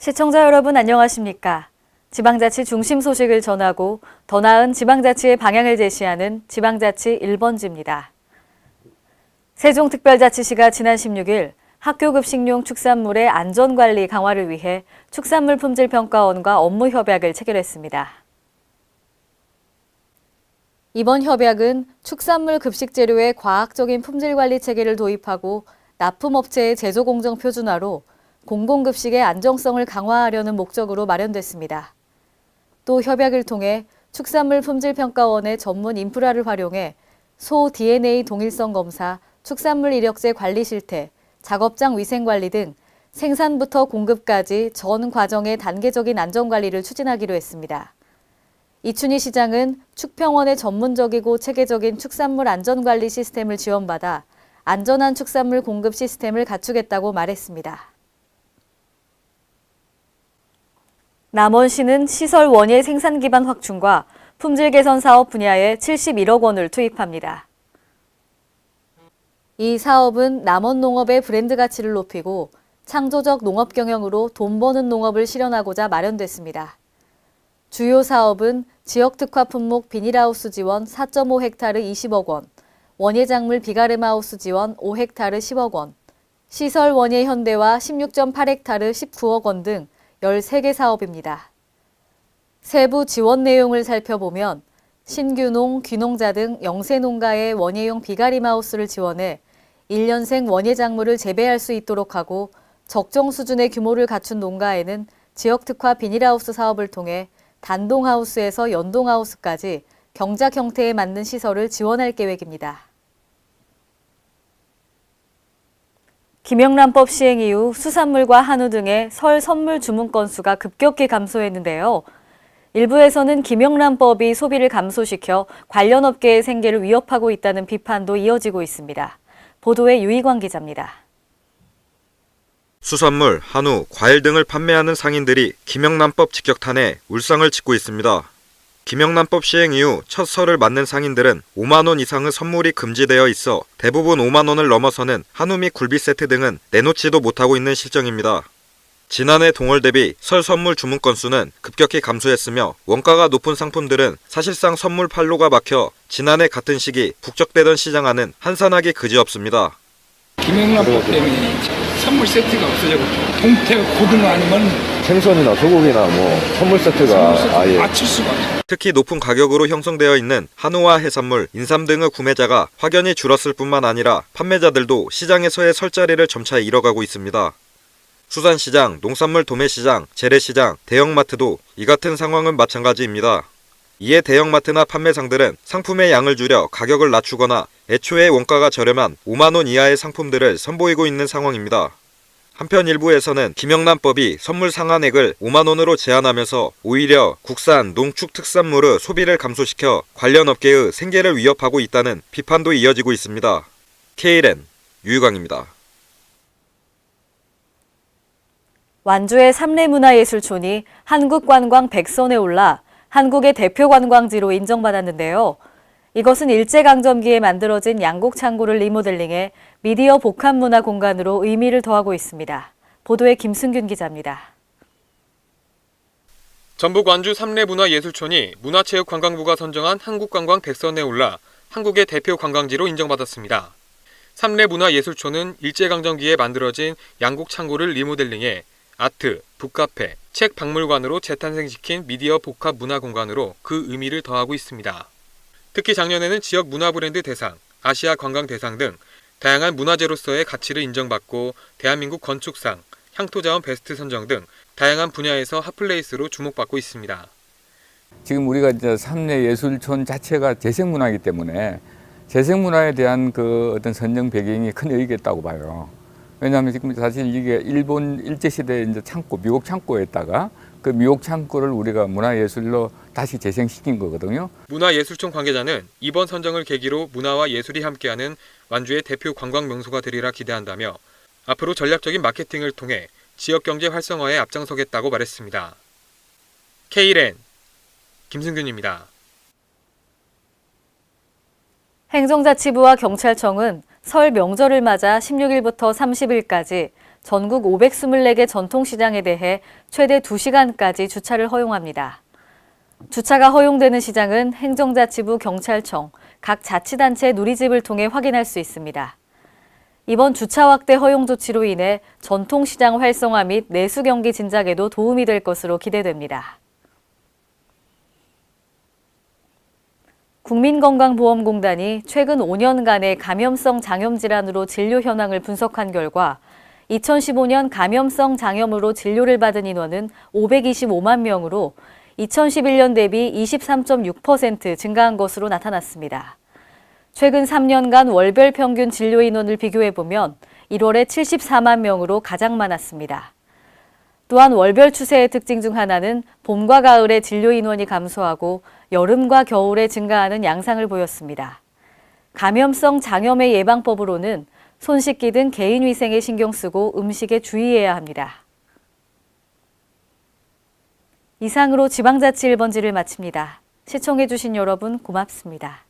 시청자 여러분 안녕하십니까? 지방자치 중심 소식을 전하고 더 나은 지방자치의 방향을 제시하는 지방자치 1번지입니다. 세종특별자치시가 지난 16일 학교급식용 축산물의 안전관리 강화를 위해 축산물 품질평가원과 업무 협약을 체결했습니다. 이번 협약은 축산물 급식 재료의 과학적인 품질관리 체계를 도입하고 납품업체의 제조공정 표준화로 공공급식의 안정성을 강화하려는 목적으로 마련됐습니다. 또 협약을 통해 축산물 품질평가원의 전문 인프라를 활용해 소 DNA 동일성 검사, 축산물 이력제 관리 실태, 작업장 위생관리 등 생산부터 공급까지 전 과정의 단계적인 안전관리를 추진하기로 했습니다. 이춘희 시장은 축평원의 전문적이고 체계적인 축산물 안전관리 시스템을 지원받아 안전한 축산물 공급 시스템을 갖추겠다고 말했습니다. 남원시는 시설 원예 생산 기반 확충과 품질 개선 사업 분야에 71억 원을 투입합니다. 이 사업은 남원 농업의 브랜드 가치를 높이고 창조적 농업 경영으로 돈 버는 농업을 실현하고자 마련됐습니다. 주요 사업은 지역 특화 품목 비닐하우스 지원 4.5헥타르 20억 원, 원예작물 비가르마우스 지원 5헥타르 10억 원, 시설 원예 현대화 16.8헥타르 19억 원 등 13개 사업입니다. 세부 지원 내용을 살펴보면 신규농, 귀농자 등 영세농가의 원예용 비가리마우스를 지원해 1년생 원예작물을 재배할 수 있도록 하고 적정 수준의 규모를 갖춘 농가에는 지역특화 비닐하우스 사업을 통해 단동하우스에서 연동하우스까지 경작 형태에 맞는 시설을 지원할 계획입니다. 김영란법 시행 이후 수산물과 한우 등의 설 선물 주문 건수가 급격히 감소했는데요. 일부에서는 김영란법이 소비를 감소시켜 관련 업계의 생계를 위협하고 있다는 비판도 이어지고 있습니다. 보도에 유희광 기자입니다. 수산물, 한우, 과일 등을 판매하는 상인들이 김영란법 직격탄에 울상을 짓고 있습니다. 김영란법 시행 이후 첫 설을 맞는 상인들은 5만 원 이상의 선물이 금지되어 있어 대부분 5만 원을 넘어서는 한우 및 굴비 세트 등은 내놓지도 못하고 있는 실정입니다. 지난해 동월 대비 설 선물 주문 건수는 급격히 감소했으며 원가가 높은 상품들은 사실상 선물 판로가 막혀 지난해 같은 시기 북적대던 시장화는 한산하기 그지없습니다. 김영란법 때문에 선물 세트가 없어져가지고 동태 고등어 아니면 생선이나 소고기나 선물 세트가 아예 맞출 수가 없어요. 특히 높은 가격으로 형성되어 있는 한우와 해산물, 인삼 등의 구매자가 확연히 줄었을 뿐만 아니라 판매자들도 시장에서의 설 자리를 점차 잃어가고 있습니다. 수산시장, 농산물 도매시장, 재래시장, 대형마트도 이 같은 상황은 마찬가지입니다. 이에 대형마트나 판매상들은 상품의 양을 줄여 가격을 낮추거나 애초에 원가가 저렴한 5만 원 이하의 상품들을 선보이고 있는 상황입니다. 한편 일부에서는 김영란법이 선물 상한액을 5만 원으로 제한하면서 오히려 국산, 농축 특산물의 소비를 감소시켜 관련 업계의 생계를 위협하고 있다는 비판도 이어지고 있습니다. KLN 유희광입니다. 완주의 삼례문화예술촌이 한국관광 100선에 올라 한국의 대표 관광지로 인정받았는데요. 이것은 일제강점기에 만들어진 양곡창고를 리모델링해 미디어 복합문화 공간으로 의미를 더하고 있습니다. 보도에 김승균 기자입니다. 전북 완주 삼례문화예술촌이 문화체육관광부가 선정한 한국관광 100선에 올라 한국의 대표 관광지로 인정받았습니다. 삼례문화예술촌은 일제강점기에 만들어진 양곡창고를 리모델링해 아트, 북카페, 책 박물관으로 재탄생시킨 미디어 복합 문화 공간으로 그 의미를 더하고 있습니다. 특히 작년에는 지역 문화 브랜드 대상, 아시아 관광 대상 등 다양한 문화재로서의 가치를 인정받고 대한민국 건축상, 향토자원 베스트 선정 등 다양한 분야에서 핫플레이스로 주목받고 있습니다. 지금 우리가 이제 삼례예술촌 자체가 재생문화이기 때문에 재생문화에 대한 그 어떤 선정 배경이 큰 의의가 있다고 봐요. 왜냐하면 지금 사실 이게 일본 일제시대 이제 창고, 미국 창고에다가 그 미국 창고를 우리가 문화예술로 다시 재생시킨 거거든요. 문화예술촌 관계자는 이번 선정을 계기로 문화와 예술이 함께하는 완주의 대표 관광 명소가 되리라 기대한다며 앞으로 전략적인 마케팅을 통해 지역경제 활성화에 앞장서겠다고 말했습니다. KLN 김승균입니다. 행정자치부와 경찰청은 설 명절을 맞아 16일부터 30일까지 전국 524개 전통시장에 대해 최대 2시간까지 주차를 허용합니다. 주차가 허용되는 시장은 행정자치부 경찰청, 각 자치단체 누리집을 통해 확인할 수 있습니다. 이번 주차 확대 허용 조치로 인해 전통시장 활성화 및 내수 경기 진작에도 도움이 될 것으로 기대됩니다. 국민건강보험공단이 최근 5년간의 감염성 장염 질환으로 진료 현황을 분석한 결과 2015년 감염성 장염으로 진료를 받은 인원은 525만 명으로 2011년 대비 23.6% 증가한 것으로 나타났습니다. 최근 3년간 월별 평균 진료 인원을 비교해보면 1월에 74만 명으로 가장 많았습니다. 또한 월별 추세의 특징 중 하나는 봄과 가을에 진료 인원이 감소하고 여름과 겨울에 증가하는 양상을 보였습니다. 감염성 장염의 예방법으로는 손 씻기 등 개인 위생에 신경 쓰고 음식에 주의해야 합니다. 이상으로 지방자치 1번지를 마칩니다. 시청해주신 여러분 고맙습니다.